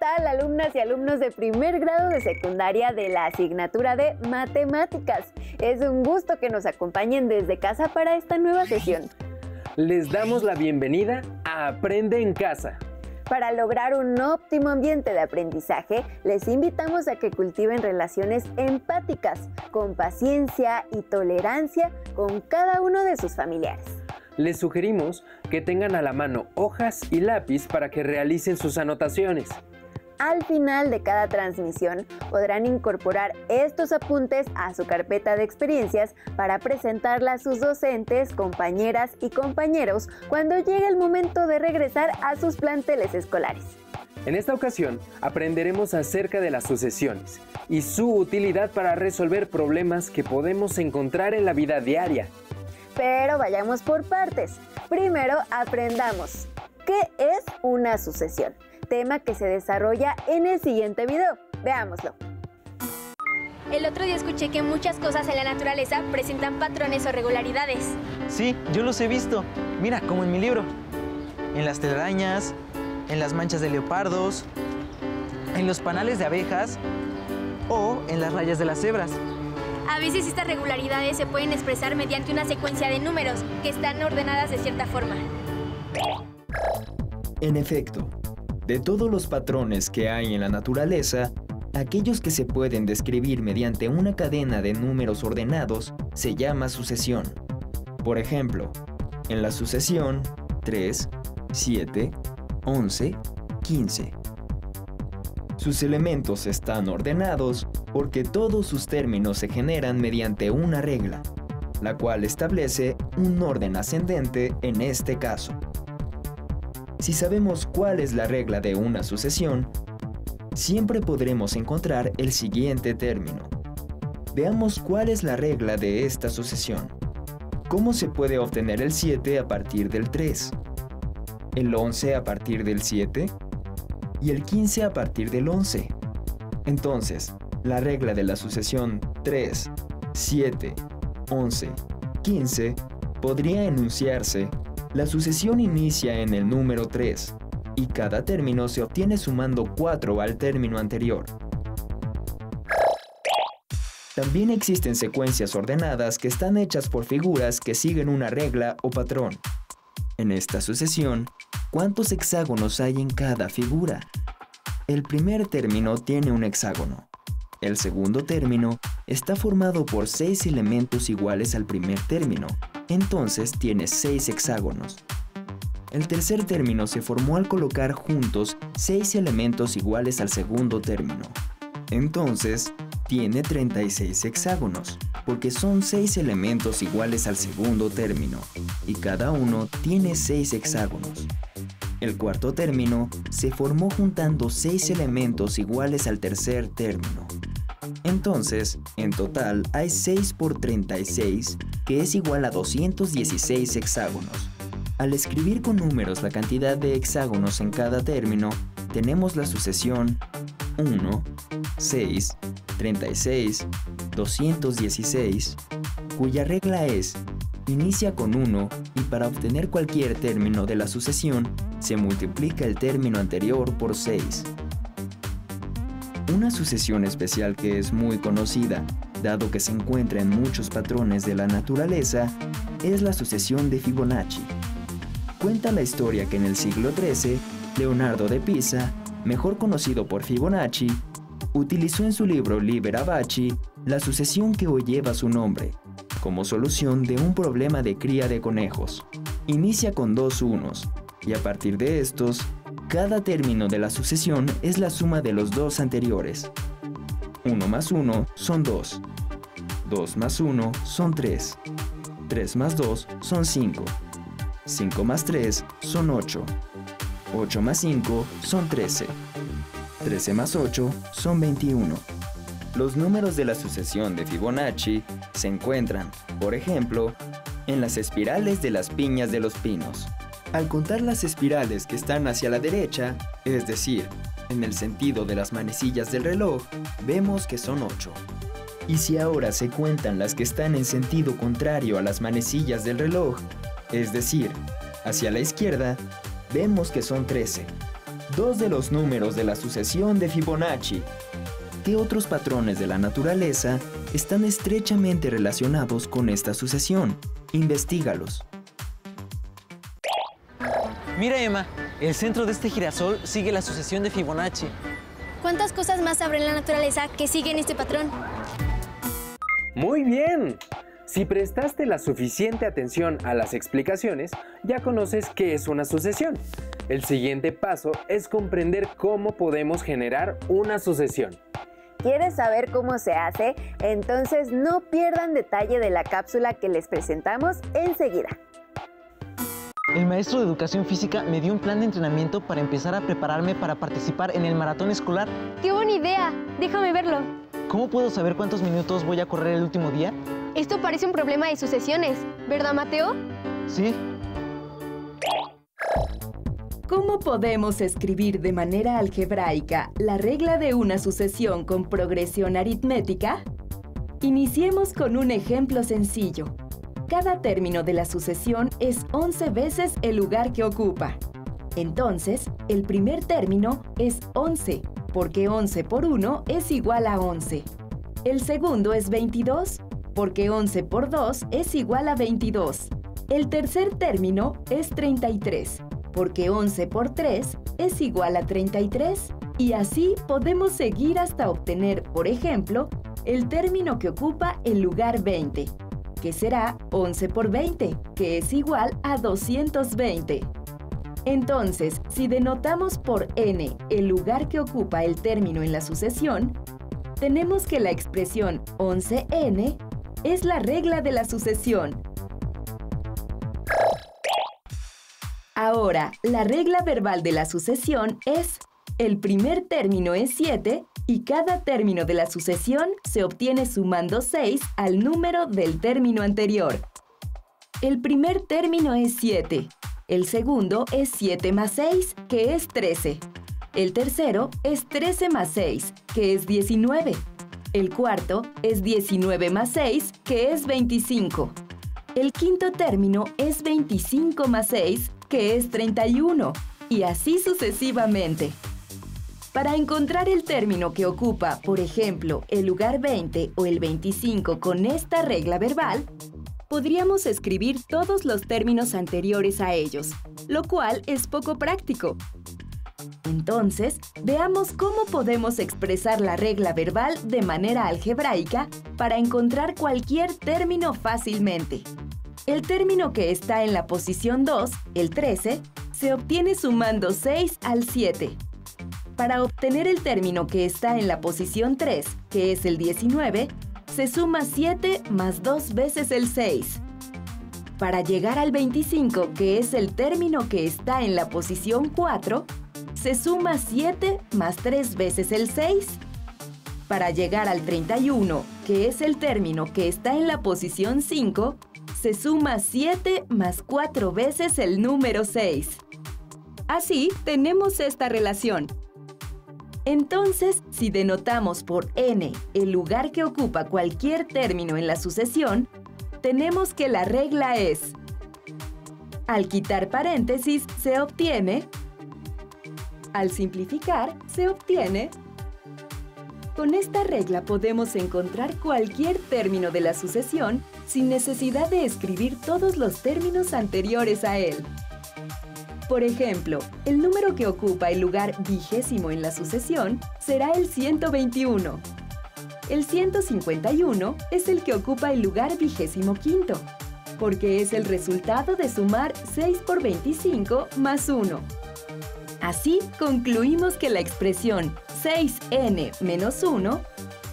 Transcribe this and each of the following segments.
tal, alumnas y alumnos de primer grado de secundaria de la asignatura de Matemáticas? Es un gusto que nos acompañen desde casa para esta nueva sesión. Les damos la bienvenida a Aprende en Casa. Para lograr un óptimo ambiente de aprendizaje, les invitamos a que cultiven relaciones empáticas, con paciencia y tolerancia con cada uno de sus familiares. Les sugerimos que tengan a la mano hojas y lápiz para que realicen sus anotaciones. Al final de cada transmisión podrán incorporar estos apuntes a su carpeta de experiencias para presentarla a sus docentes, compañeras y compañeros cuando llegue el momento de regresar a sus planteles escolares. En esta ocasión aprenderemos acerca de las sucesiones y su utilidad para resolver problemas que podemos encontrar en la vida diaria. Pero vayamos por partes. Primero aprendamos ¿qué es una sucesión? Tema que se desarrolla en el siguiente video. Veámoslo. El otro día escuché que muchas cosas en la naturaleza presentan patrones o regularidades. Sí, yo los he visto. Mira, como en mi libro. En las telarañas, en las manchas de leopardos, en los panales de abejas o en las rayas de las cebras. A veces estas regularidades se pueden expresar mediante una secuencia de números que están ordenadas de cierta forma. En efecto, de todos los patrones que hay en la naturaleza, aquellos que se pueden describir mediante una cadena de números ordenados se llama sucesión. Por ejemplo, en la sucesión 3, 7, 11, 15. Sus elementos están ordenados porque todos sus términos se generan mediante una regla, la cual establece un orden ascendente en este caso. Si sabemos cuál es la regla de una sucesión, siempre podremos encontrar el siguiente término. Veamos cuál es la regla de esta sucesión. ¿Cómo se puede obtener el 7 a partir del 3? ¿El 11 a partir del 7? ¿Y el 15 a partir del 11? Entonces, la regla de la sucesión 3, 7, 11, 15 podría enunciarse: la sucesión inicia en el número 3 y cada término se obtiene sumando 4 al término anterior. También existen secuencias ordenadas que están hechas por figuras que siguen una regla o patrón. En esta sucesión, ¿cuántos hexágonos hay en cada figura? El primer término tiene un hexágono. El segundo término está formado por 6 elementos iguales al primer término, entonces tiene 6 hexágonos. El tercer término se formó al colocar juntos 6 elementos iguales al segundo término, entonces tiene 36 hexágonos, porque son 6 elementos iguales al segundo término, y cada uno tiene 6 hexágonos. El cuarto término se formó juntando 6 elementos iguales al tercer término. Entonces, en total hay 6 por 36, que es igual a 216 hexágonos. Al escribir con números la cantidad de hexágonos en cada término, tenemos la sucesión 1, 6, 36, 216, cuya regla es: inicia con 1 y para obtener cualquier término de la sucesión, se multiplica el término anterior por 6. Una sucesión especial que es muy conocida, dado que se encuentra en muchos patrones de la naturaleza, es la sucesión de Fibonacci. Cuenta la historia que en el siglo XIII, Leonardo de Pisa, mejor conocido por Fibonacci, utilizó en su libro Liber Abaci la sucesión que hoy lleva su nombre, como solución de un problema de cría de conejos. Inicia con 2 unos, y a partir de estos, cada término de la sucesión es la suma de los dos anteriores. 1 más 1 son 2, 2 más 1 son 3, 3 más 2 son 5, 5 más 3 son 8, 8 más 5 son 13, 13 más 8 son 21. Los números de la sucesión de Fibonacci se encuentran, por ejemplo, en las espirales de las piñas de los pinos. Al contar las espirales que están hacia la derecha, es decir, en el sentido de las manecillas del reloj, vemos que son 8. Y si ahora se cuentan las que están en sentido contrario a las manecillas del reloj, es decir, hacia la izquierda, vemos que son 13. dos de los números de la sucesión de Fibonacci. ¿Qué otros patrones de la naturaleza están estrechamente relacionados con esta sucesión? Investígalos. Mira, Emma, el centro de este girasol sigue la sucesión de Fibonacci. ¿Cuántas cosas más habrá en la naturaleza que siguen este patrón? ¡Muy bien! Si prestaste la suficiente atención a las explicaciones, ya conoces qué es una sucesión. El siguiente paso es comprender cómo podemos generar una sucesión. ¿Quieres saber cómo se hace? Entonces no pierdan detalle de la cápsula que les presentamos enseguida. El maestro de educación física me dio un plan de entrenamiento para empezar a prepararme para participar en el maratón escolar. ¡Qué buena idea! Déjame verlo. ¿Cómo puedo saber cuántos minutos voy a correr el último día? Esto parece un problema de sucesiones, ¿verdad, Mateo? Sí. ¿Cómo podemos escribir de manera algebraica la regla de una sucesión con progresión aritmética? Iniciemos con un ejemplo sencillo. Cada término de la sucesión es 11 veces el lugar que ocupa. Entonces, el primer término es 11, porque 11 por 1 es igual a 11. El segundo es 22, porque 11 por 2 es igual a 22. El tercer término es 33, porque 11 por 3 es igual a 33. Y así podemos seguir hasta obtener, por ejemplo, el término que ocupa el lugar 20, que será 11 por 20, que es igual a 220. Entonces, si denotamos por n el lugar que ocupa el término en la sucesión, tenemos que la expresión 11n es la regla de la sucesión. Ahora, la regla verbal de la sucesión es: el primer término es 7 y cada término de la sucesión se obtiene sumando 6 al número del término anterior. El primer término es 7. El segundo es 7 más 6, que es 13. El tercero es 13 más 6, que es 19. El cuarto es 19 más 6, que es 25. El quinto término es 25 más 6, que es 31. Y así sucesivamente. Para encontrar el término que ocupa, por ejemplo, el lugar 20 o el 25 con esta regla verbal, podríamos escribir todos los términos anteriores a ellos, lo cual es poco práctico. Entonces, veamos cómo podemos expresar la regla verbal de manera algebraica para encontrar cualquier término fácilmente. El término que está en la posición 2, el 13, se obtiene sumando 6 al 7. Para obtener el término que está en la posición 3, que es el 19, se suma 7 más 2 veces el 6. Para llegar al 25, que es el término que está en la posición 4, se suma 7 más 3 veces el 6. Para llegar al 31, que es el término que está en la posición 5, se suma 7 más 4 veces el número 6. Así tenemos esta relación. Entonces, si denotamos por n el lugar que ocupa cualquier término en la sucesión, tenemos que la regla es: al quitar paréntesis se obtiene, al simplificar se obtiene. Con esta regla podemos encontrar cualquier término de la sucesión sin necesidad de escribir todos los términos anteriores a él. Por ejemplo, el número que ocupa el lugar 20 en la sucesión será el 121. El 151 es el que ocupa el lugar 25, porque es el resultado de sumar 6 por 25 más 1. Así concluimos que la expresión 6n menos 1,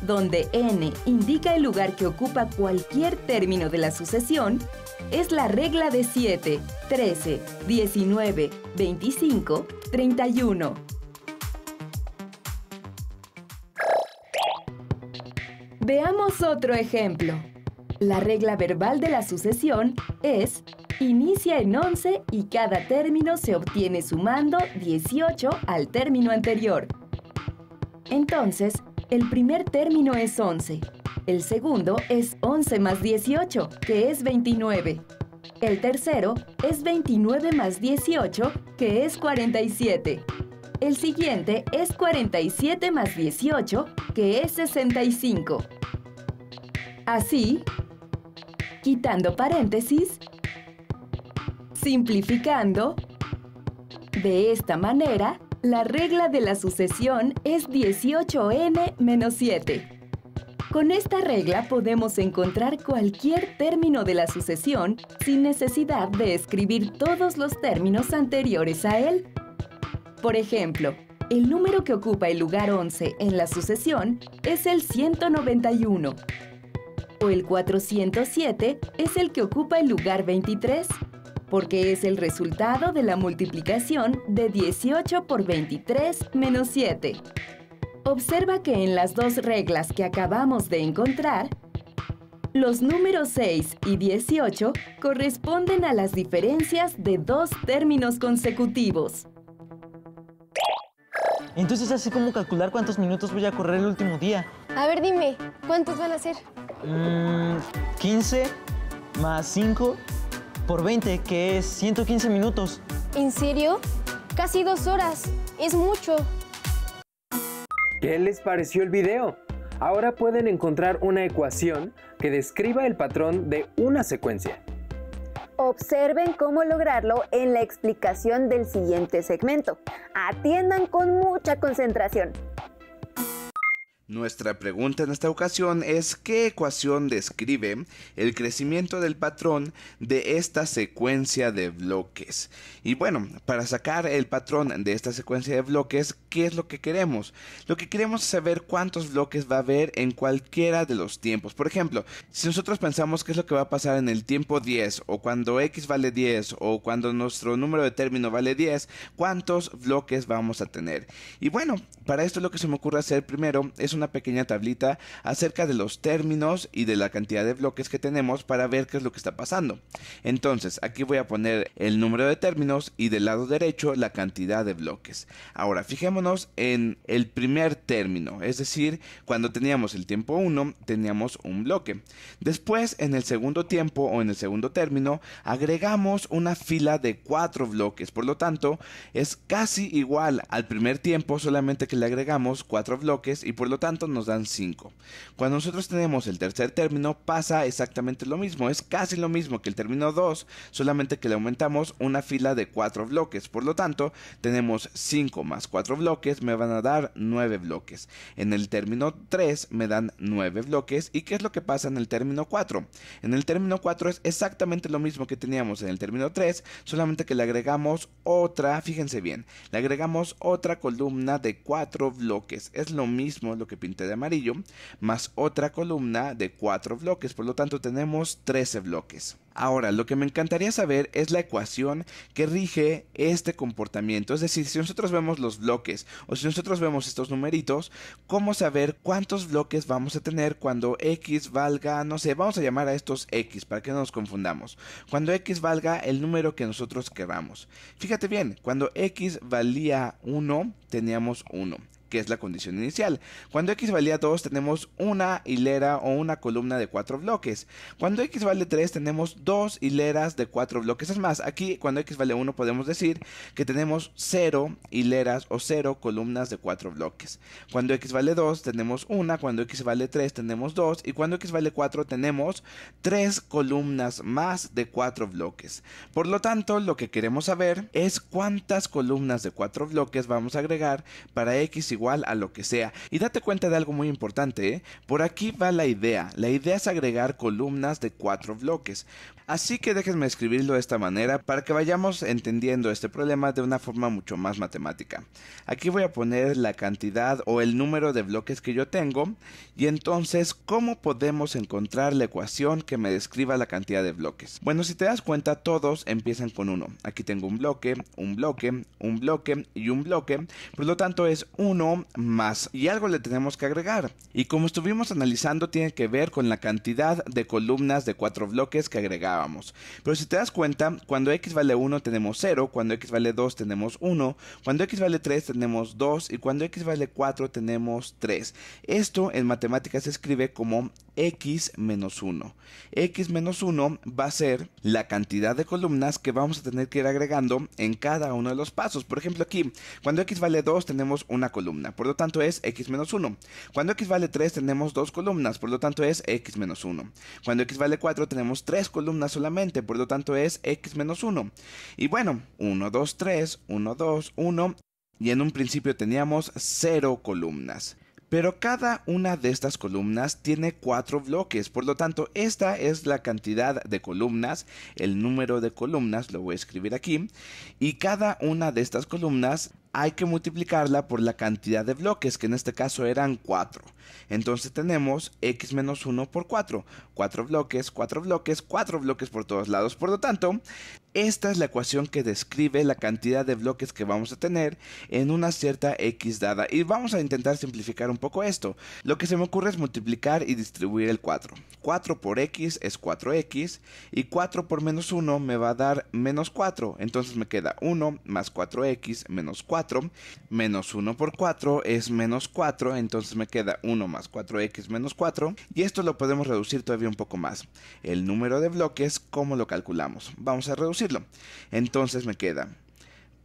donde n indica el lugar que ocupa cualquier término de la sucesión, es la regla de 7, 13, 19, 25, 31. Veamos otro ejemplo. La regla verbal de la sucesión es: inicia en 11 y cada término se obtiene sumando 18 al término anterior. Entonces, el primer término es 11. El segundo es 11 más 18, que es 29. El tercero es 29 más 18, que es 47. El siguiente es 47 más 18, que es 65. Así, quitando paréntesis, simplificando, de esta manera, la regla de la sucesión es 18n menos 7. Con esta regla podemos encontrar cualquier término de la sucesión sin necesidad de escribir todos los términos anteriores a él. Por ejemplo, el número que ocupa el lugar 11 en la sucesión es el 191. O el 407 es el que ocupa el lugar 23, porque es el resultado de la multiplicación de 18 por 23 menos 7. Observa que en las dos reglas que acabamos de encontrar, los números 6 y 18 corresponden a las diferencias de dos términos consecutivos. Entonces, ¿así cómo calcular cuántos minutos voy a correr el último día? A ver, dime, ¿cuántos van a ser? 15 más 5 por 20, que es 115 minutos. ¿En serio? Casi 2 horas. Es mucho. ¿Qué les pareció el video? Ahora pueden encontrar una ecuación que describa el patrón de una secuencia. Observen cómo lograrlo en la explicación del siguiente segmento. Atiendan con mucha concentración. Nuestra pregunta en esta ocasión es ¿qué ecuación describe el crecimiento del patrón de esta secuencia de bloques? Y bueno, para sacar el patrón de esta secuencia de bloques, ¿qué es lo que queremos? Lo que queremos es saber cuántos bloques va a haber en cualquiera de los tiempos. Por ejemplo, si nosotros pensamos qué es lo que va a pasar en el tiempo 10, o cuando x vale 10, o cuando nuestro número de término vale 10, ¿cuántos bloques vamos a tener? Y bueno, para esto lo que se me ocurre hacer primero es una pequeña tablita acerca de los términos y de la cantidad de bloques que tenemos para ver qué es lo que está pasando. Entonces, aquí voy a poner el número de términos y del lado derecho la cantidad de bloques. Ahora, fijémonos en el primer término, es decir, cuando teníamos el tiempo 1, teníamos un bloque. Después, en el segundo tiempo o en el segundo término, agregamos una fila de 4 bloques. Por lo tanto, es casi igual al primer tiempo, solamente que le agregamos 4 bloques y por lo tanto nos dan 5. Cuando nosotros tenemos el tercer término pasa exactamente lo mismo, es casi lo mismo que el término 2, solamente que le aumentamos una fila de 4 bloques. Por lo tanto, tenemos 5 más 4 bloques, me van a dar 9 bloques. En el término 3 me dan 9 bloques. ¿Y qué es lo que pasa en el término 4? En el término 4 es exactamente lo mismo que teníamos en el término 3, solamente que le agregamos otra, fíjense bien, le agregamos otra columna de 4 bloques. Es lo mismo lo que pinté de amarillo, más otra columna de 4 bloques, por lo tanto tenemos 13 bloques. Ahora, lo que me encantaría saber es la ecuación que rige este comportamiento, es decir, si nosotros vemos los bloques o si nosotros vemos estos numeritos, ¿cómo saber cuántos bloques vamos a tener cuando x valga, no sé, vamos a llamar a estos x para que no nos confundamos, cuando x valga el número que nosotros queramos? Fíjate bien, cuando x valía 1, teníamos 1. Que es la condición inicial. Cuando x valía 2 tenemos una hilera o una columna de 4 bloques. Cuando x vale 3 tenemos 2 hileras de 4 bloques. Es más, aquí cuando x vale 1 podemos decir que tenemos 0 hileras o 0 columnas de 4 bloques. Cuando x vale 2 tenemos 1, cuando x vale 3 tenemos 2 y cuando x vale 4 tenemos 3 columnas más de 4 bloques. Por lo tanto, lo que queremos saber es cuántas columnas de 4 bloques vamos a agregar para x igual a lo que sea. Y date cuenta de algo muy importante, ¿eh? Por aquí va la idea. La idea es agregar columnas de 4 bloques. Así que déjenme escribirlo de esta manera para que vayamos entendiendo este problema de una forma mucho más matemática. Aquí voy a poner la cantidad o el número de bloques que yo tengo y entonces, ¿cómo podemos encontrar la ecuación que me describa la cantidad de bloques? Bueno, si te das cuenta, todos empiezan con 1. Aquí tengo un bloque, un bloque, un bloque y un bloque. Por lo tanto, es 1 más y algo le tenemos que agregar. Y como estuvimos analizando, tiene que ver con la cantidad de columnas de 4 bloques que agregamos. Pero si te das cuenta, cuando x vale 1 tenemos 0, cuando x vale 2 tenemos 1, cuando x vale 3 tenemos 2 y cuando x vale 4 tenemos 3. Esto en matemáticas se escribe como x menos 1. X menos 1 va a ser la cantidad de columnas que vamos a tener que ir agregando en cada uno de los pasos. Por ejemplo, aquí, cuando x vale 2 tenemos una columna, por lo tanto es x menos 1. Cuando x vale 3 tenemos 2 columnas, por lo tanto es x menos 1. Cuando x vale 4 tenemos 3 columnas solamente, por lo tanto es x menos 1. Y bueno, 1, 2, 3, 1, 2, 1, y en un principio teníamos 0 columnas. Pero cada una de estas columnas tiene 4 bloques, por lo tanto esta es la cantidad de columnas, el número de columnas, lo voy a escribir aquí, y cada una de estas columnas hay que multiplicarla por la cantidad de bloques, que en este caso eran 4. Entonces tenemos x menos 1 por 4. 4 bloques, 4 bloques, 4 bloques por todos lados. Por lo tanto, esta es la ecuación que describe la cantidad de bloques que vamos a tener en una cierta x dada. Y vamos a intentar simplificar un poco esto. Lo que se me ocurre es multiplicar y distribuir el 4. 4 por x es 4x y 4 por menos 1 me va a dar menos 4. Entonces me queda 1 más 4x menos 4. Menos 1 por 4 es menos 4. Entonces me queda 1 más 4x menos 4. Y esto lo podemos reducir todavía un poco más. El número de bloques, ¿cómo lo calculamos? Vamos a reducirlo. Entonces me queda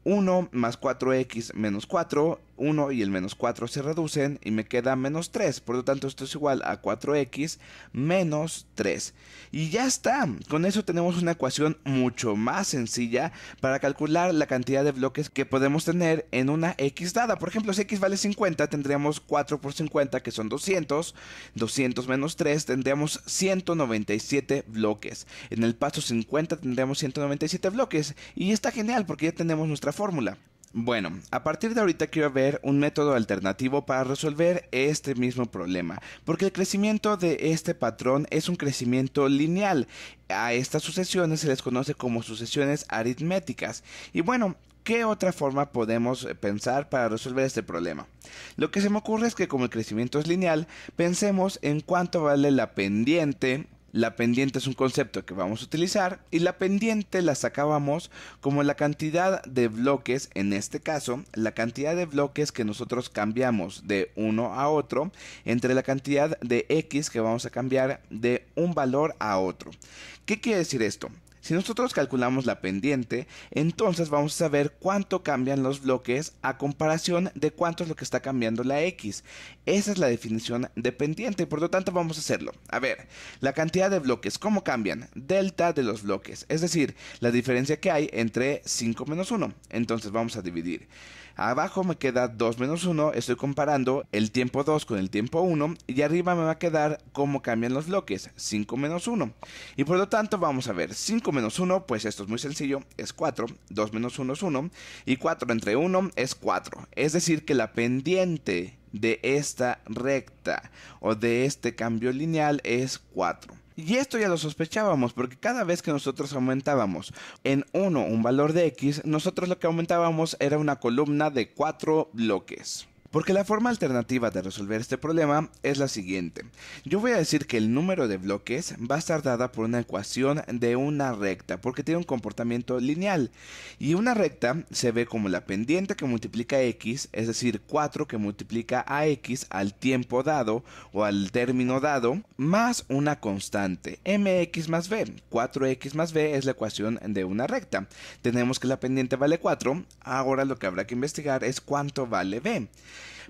1 más 4x menos 4, 1 y el menos 4 se reducen y me queda menos 3, por lo tanto esto es igual a 4x menos 3. Y ya está, con eso tenemos una ecuación mucho más sencilla para calcular la cantidad de bloques que podemos tener en una x dada. Por ejemplo, si x vale 50, tendríamos 4 por 50, que son 200, 200 menos 3, tendríamos 197 bloques. En el paso 50 tendríamos 197 bloques, y está genial porque ya tenemos nuestra fórmula. Bueno, a partir de ahorita quiero ver un método alternativo para resolver este mismo problema, porque el crecimiento de este patrón es un crecimiento lineal. A estas sucesiones se les conoce como sucesiones aritméticas. Y bueno, ¿qué otra forma podemos pensar para resolver este problema? Lo que se me ocurre es que como el crecimiento es lineal, pensemos en cuánto vale la pendiente. La pendiente es un concepto que vamos a utilizar y la pendiente la sacábamos como la cantidad de bloques, en este caso, la cantidad de bloques que nosotros cambiamos de uno a otro entre la cantidad de x que vamos a cambiar de un valor a otro. ¿Qué quiere decir esto? Si nosotros calculamos la pendiente, entonces vamos a saber cuánto cambian los bloques a comparación de cuánto es lo que está cambiando la x. Esa es la definición de pendiente y por lo tanto vamos a hacerlo. A ver, la cantidad de bloques, ¿cómo cambian? Delta de los bloques, es decir, la diferencia que hay entre 5 menos 1. Entonces vamos a dividir. Abajo me queda 2 menos 1, estoy comparando el tiempo 2 con el tiempo 1 y arriba me va a quedar cómo cambian los bloques, 5 menos 1. Y por lo tanto vamos a ver, 5 menos 1, pues esto es muy sencillo, es 4, 2 menos 1 es 1 y 4 entre 1 es 4. Es decir que la pendiente de esta recta o de este cambio lineal es 4. Y esto ya lo sospechábamos porque cada vez que nosotros aumentábamos en 1 un valor de x, nosotros lo que aumentábamos era una columna de 4 bloques. Porque la forma alternativa de resolver este problema es la siguiente. Yo voy a decir que el número de bloques va a estar dada por una ecuación de una recta, porque tiene un comportamiento lineal. Y una recta se ve como la pendiente que multiplica x, es decir, 4 que multiplica a x al tiempo dado o al término dado, más una constante, mx más b. 4x más b es la ecuación de una recta. Tenemos que la pendiente vale 4, ahora lo que habrá que investigar es cuánto vale b.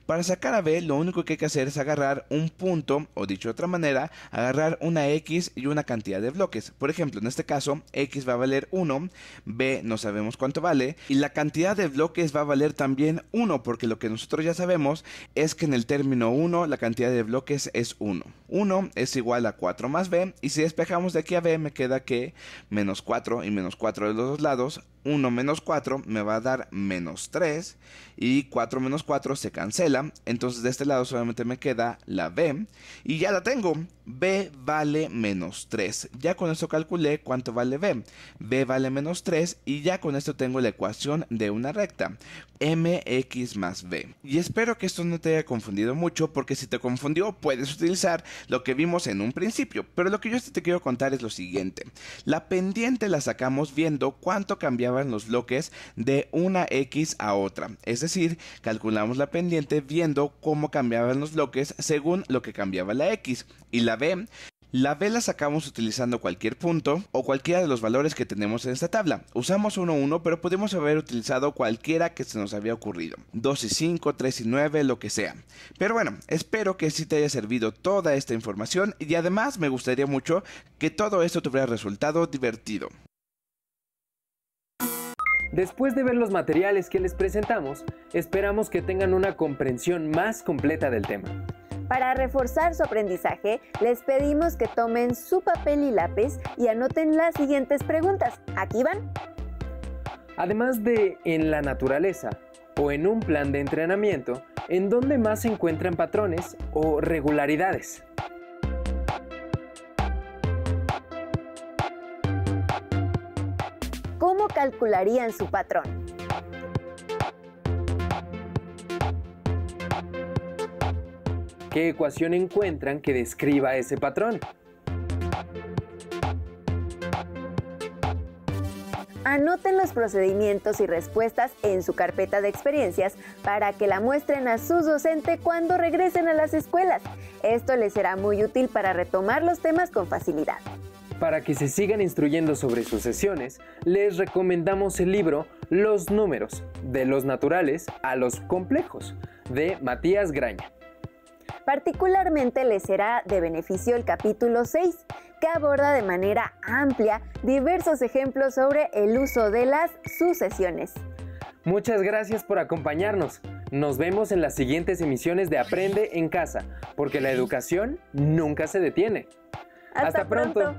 Para sacar a b, lo único que hay que hacer es agarrar un punto, o dicho de otra manera, agarrar una x y una cantidad de bloques. Por ejemplo, en este caso, x va a valer 1, b no sabemos cuánto vale, y la cantidad de bloques va a valer también 1, porque lo que nosotros ya sabemos es que en el término 1 la cantidad de bloques es 1. 1 es igual a 4 más b, y si despejamos de aquí a b me queda que menos 4 y menos 4 de los dos lados, 1 menos 4 me va a dar menos 3 y 4 menos 4 se cancela, entonces de este lado solamente me queda la b y ya la tengo. B vale menos 3. Ya con esto calculé cuánto vale b. B vale menos 3 y ya con esto tengo la ecuación de una recta. Mx más b. Y espero que esto no te haya confundido mucho, porque si te confundió puedes utilizar lo que vimos en un principio. Pero lo que yo te quiero contar es lo siguiente. La pendiente la sacamos viendo cuánto cambiaban los bloques de una x a otra. Es decir, calculamos la pendiente pendiente viendo cómo cambiaban los bloques según lo que cambiaba la X. Y la B la sacamos utilizando cualquier punto o cualquiera de los valores que tenemos en esta tabla. Usamos 1, 1, pero podemos haber utilizado cualquiera que se nos había ocurrido. 2 y 5, 3 y 9, lo que sea. Pero bueno, espero que sí te haya servido toda esta información y además me gustaría mucho que todo esto tuviera resultado divertido. Después de ver los materiales que les presentamos, esperamos que tengan una comprensión más completa del tema. Para reforzar su aprendizaje, les pedimos que tomen su papel y lápiz y anoten las siguientes preguntas. ¿Aquí van? Además de en la naturaleza o en un plan de entrenamiento, ¿en dónde más se encuentran patrones o regularidades? ¿Cómo calcularían su patrón? ¿Qué ecuación encuentran que describa ese patrón? Anoten los procedimientos y respuestas en su carpeta de experiencias para que la muestren a sus docentes cuando regresen a las escuelas. Esto les será muy útil para retomar los temas con facilidad. Para que se sigan instruyendo sobre sucesiones, les recomendamos el libro Los números, de los naturales a los complejos, de Matías Graña. Particularmente les será de beneficio el capítulo 6, que aborda de manera amplia diversos ejemplos sobre el uso de las sucesiones. Muchas gracias por acompañarnos. Nos vemos en las siguientes emisiones de Aprende en Casa, porque la educación nunca se detiene. ¡Hasta pronto!